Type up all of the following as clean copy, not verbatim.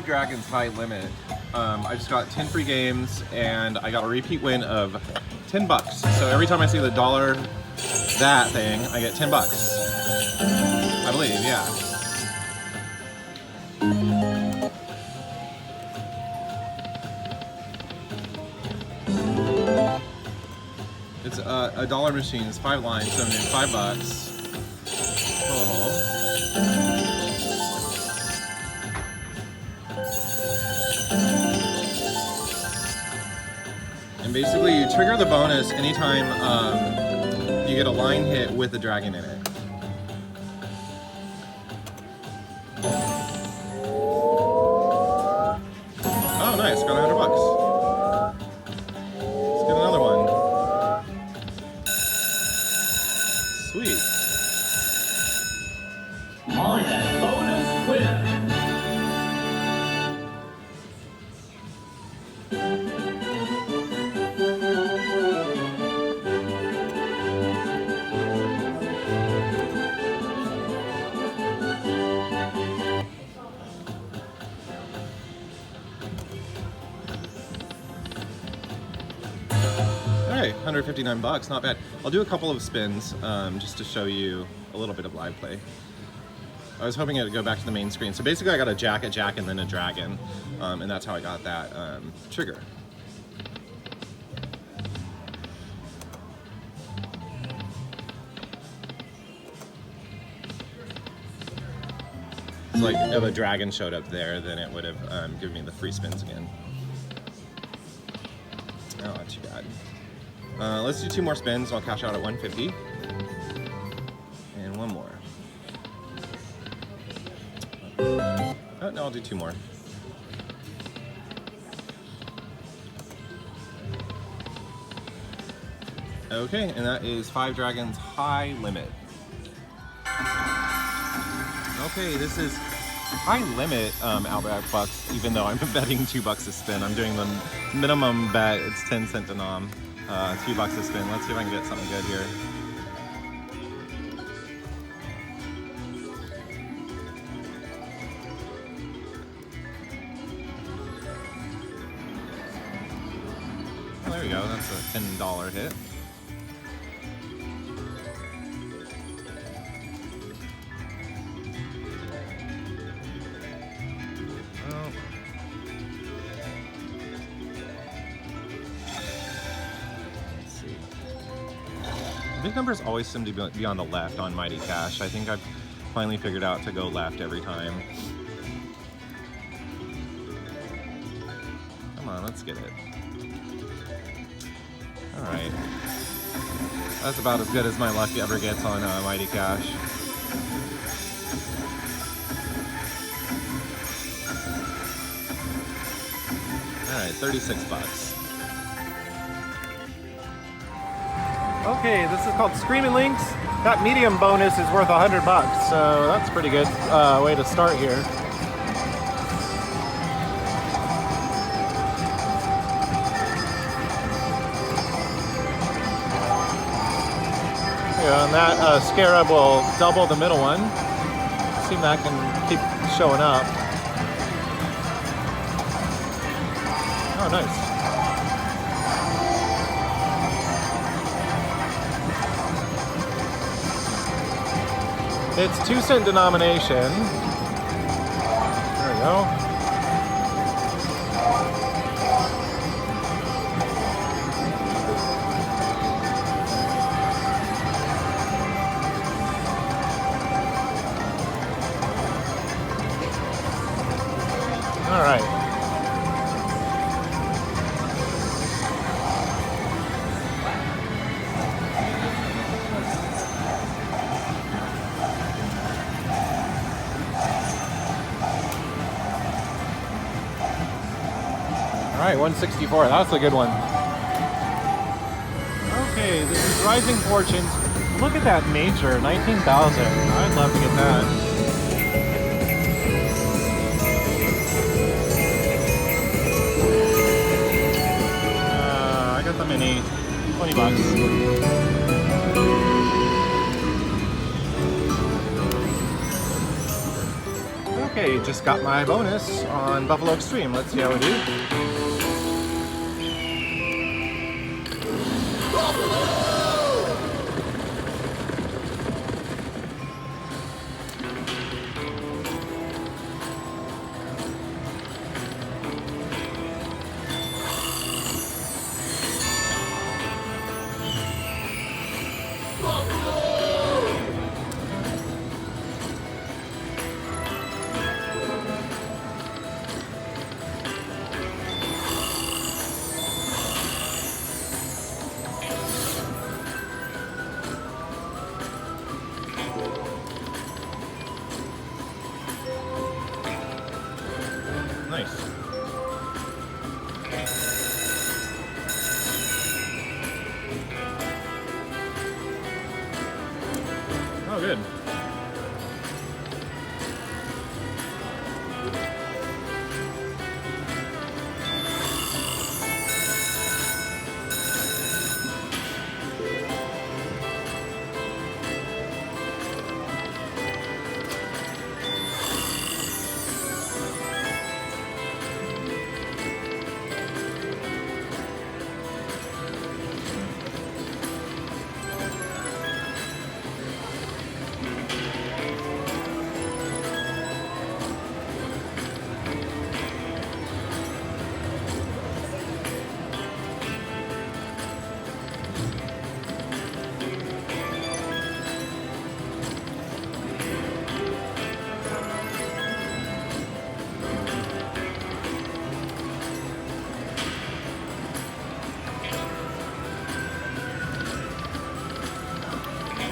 5 dragons high limit. I just got 10 free games and I got a repeat win of $10. So every time I see the dollar that thing, I get $10. I believe, yeah. It's a dollar machine. It's 5 lines, so I'm doing $5 total. And basically, you trigger the bonus anytime you get a line hit with a dragon in it. Oh, nice! Got $100. Let's get another one. Sweet. Hard bonus win. Alright, $159, not bad. I'll do a couple of spins just to show you a little bit of live play. I was hoping it would go back to the main screen. So basically I got a jack, and then a dragon. And that's how I got that trigger. It's like if a dragon showed up there, then it would have given me the free spins again. Oh, not too bad. Let's do 2 more spins. I'll cash out at 150. And 1 more. Oh, no, I'll do 2 more. Okay, and that is 5 dragons high limit. Okay, this is high limit Outback Bucks, even though I'm betting $2 a spin. I'm doing the minimum bet. It's 10-cent denom. $2 a spin. Let's see if I can get something good here. Oh, there we go. That's a $10 hit. Big numbers always seem to be on the left on Mighty Cash. I think I've finally figured out to go left every time. Come on, let's get it. Alright. That's about as good as my luck ever gets on Mighty Cash. Alright, $36. Okay, this is called Screaming Lynx. That medium bonus is worth $100, so that's a pretty good way to start here. Yeah, and that scarab will double the middle one. See if that can keep showing up. Oh, nice. It's 2-cent denomination. There we go. All right. All right, 164. That's a good one. Okay, this is Rising Fortunes. Look at that major, 19,000. I'd love to get that. I got the mini, $20. Okay, just got my bonus on Buffalo Extreme. Let's see how we do. Nice. Oh, good.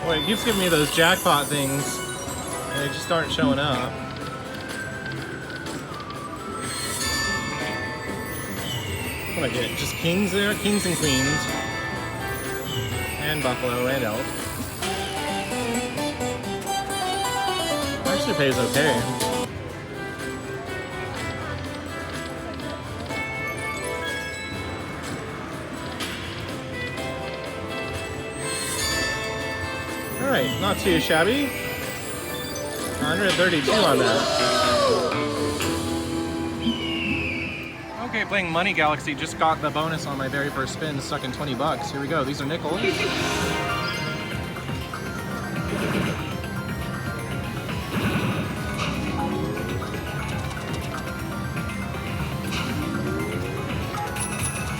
Boy, it keeps giving me those jackpot things, and they just aren't showing up. What do I get? Just kings there? Kings and queens. And buffalo and elk. Actually pays okay. Alright, not too shabby. 132 on that. Okay, playing Money Galaxy, just got the bonus on my very first spin, stuck in 20 bucks. Here we go, these are nickels.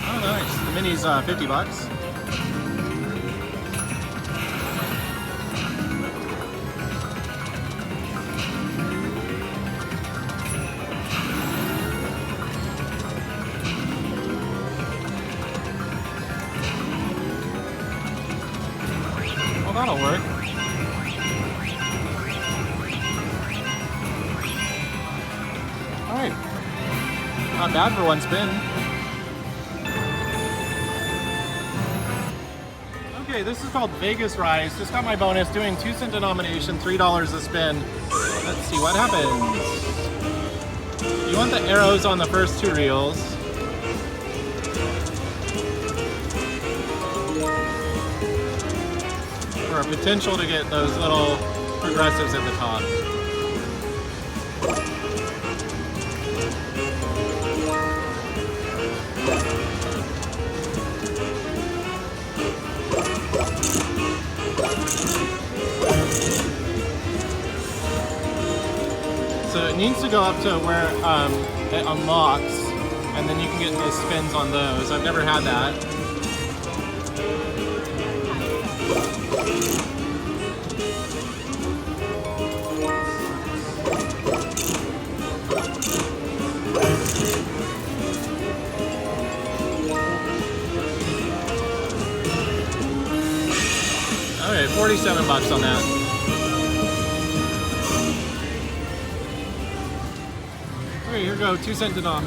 Oh, nice. The mini's 50 bucks. Well, that'll work. Alright. Not bad for one spin. Okay, this is called Vegas Rise. Just got my bonus, doing 2-cent denomination, $3 a spin. Let's see what happens. You want the arrows on the first 2 reels. For a potential to get those little progressives at the top. So it needs to go up to where it unlocks, and then you can get those spins on those. I've never had that. Okay, 47 bucks on that. Okay, here we go, 2-cent denom.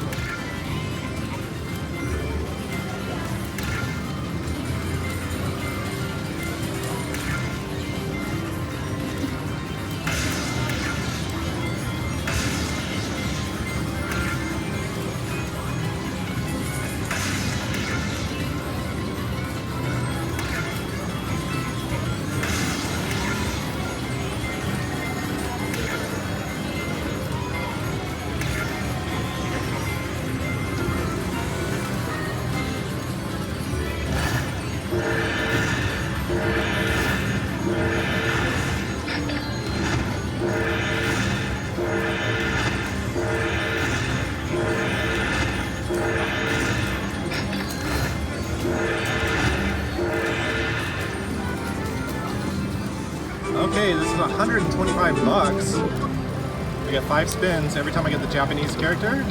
Okay, this is 125 bucks. I get 5 spins every time I get the Japanese character.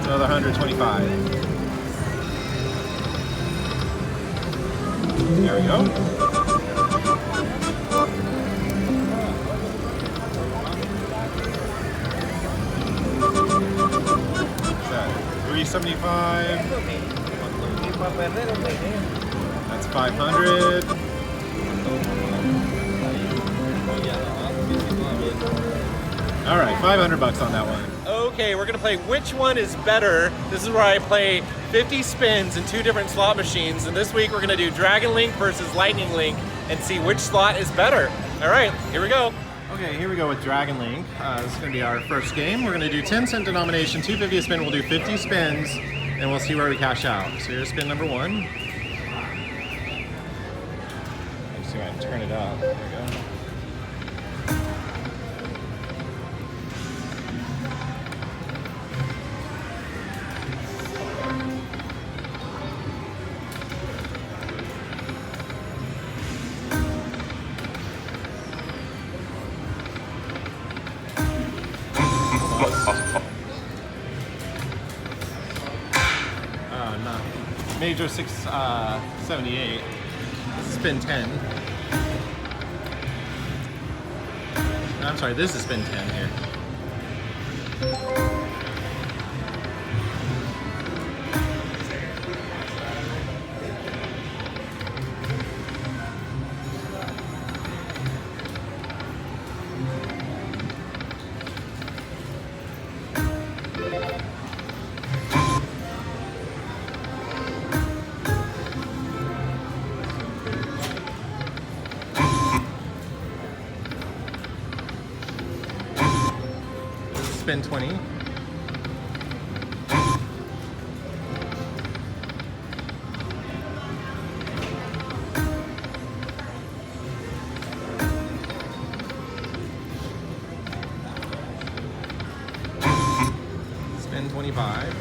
Another 125. There we go. What's that? 375. That's 500. All right, 500 bucks on that one. Okay, we're gonna play which one is better. This is where I play 50 spins in 2 different slot machines, and this week we're gonna do Dragon Link versus Lightning Link and see which slot is better. All right, here we go. Okay, here we go with Dragon Link. This is gonna be our first game. We're gonna do 10-cent denomination, 250 a spin. We'll do 50 spins, and we'll see where we cash out. So here's spin number 1. Let's see if I can turn it up. There we go. No. Major 678. Spin 10. I'm sorry, this is spin 10 here. Spin 20. Spin 25.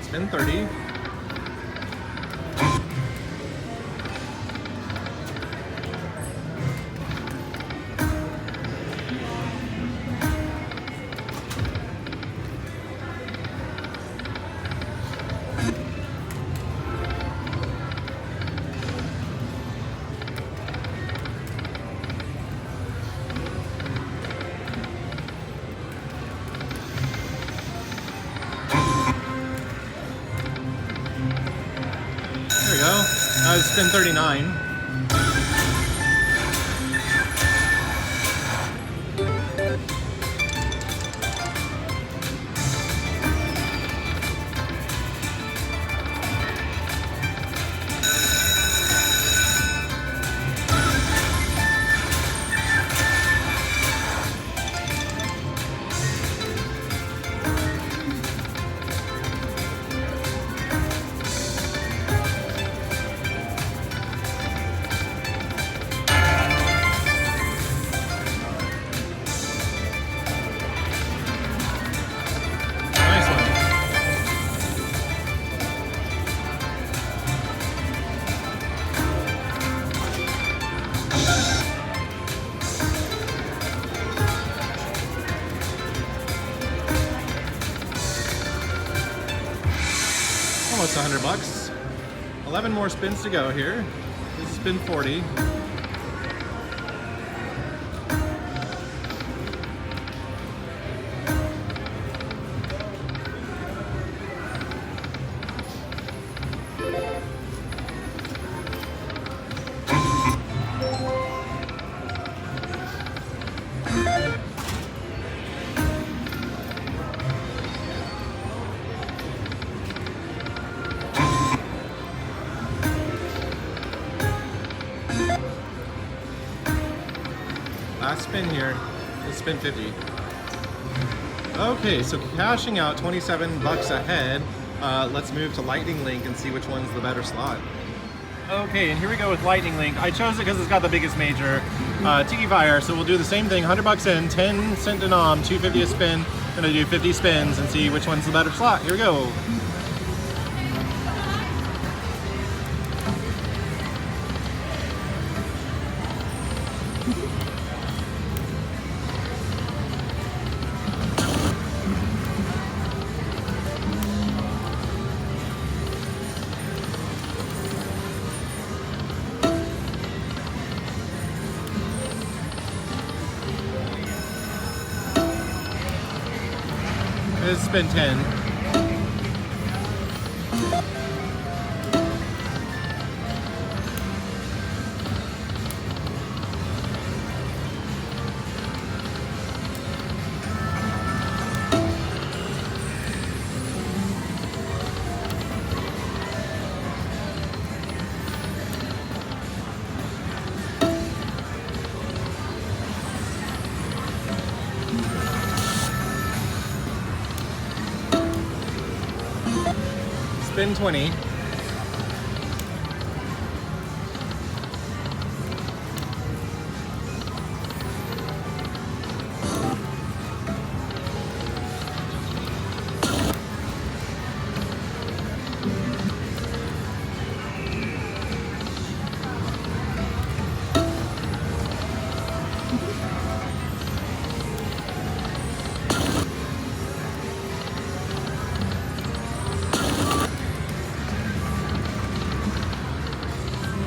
Spin 30. There we go. That was spin 39. Nice one. Almost 100 bucks. 11 more spins to go here. This is spin 40. Last spin here. Let's spin 50. Okay, so cashing out 27 bucks ahead. Let's move to Lightning Link and see which one's the better slot. Okay, and here we go with Lightning Link. I chose it because it's got the biggest major, Tiki Fire, so we'll do the same thing, 100 bucks in, 10 cent denom, 250 a spin. Gonna do 50 spins and see which one's the better slot. Here we go. This is spin 10. Spin 20.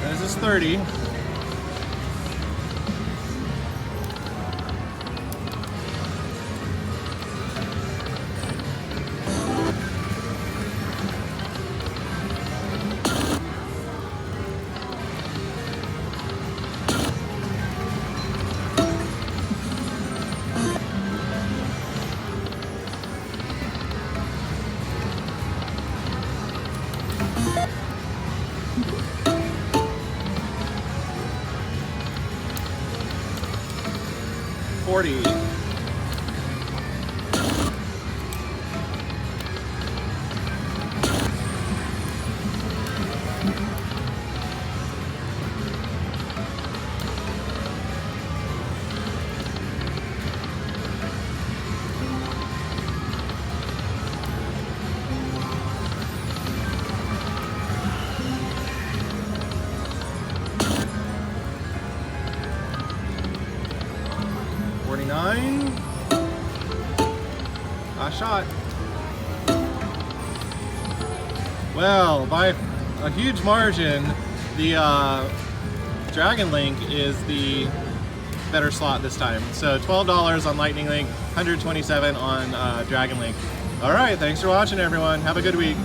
This is 30. $40. Last shot. Well, by a huge margin, the Dragon Link is the better slot this time. So $12 on Lightning Link, $127 on Dragon Link. All right, thanks for watching, everyone. Have a good week.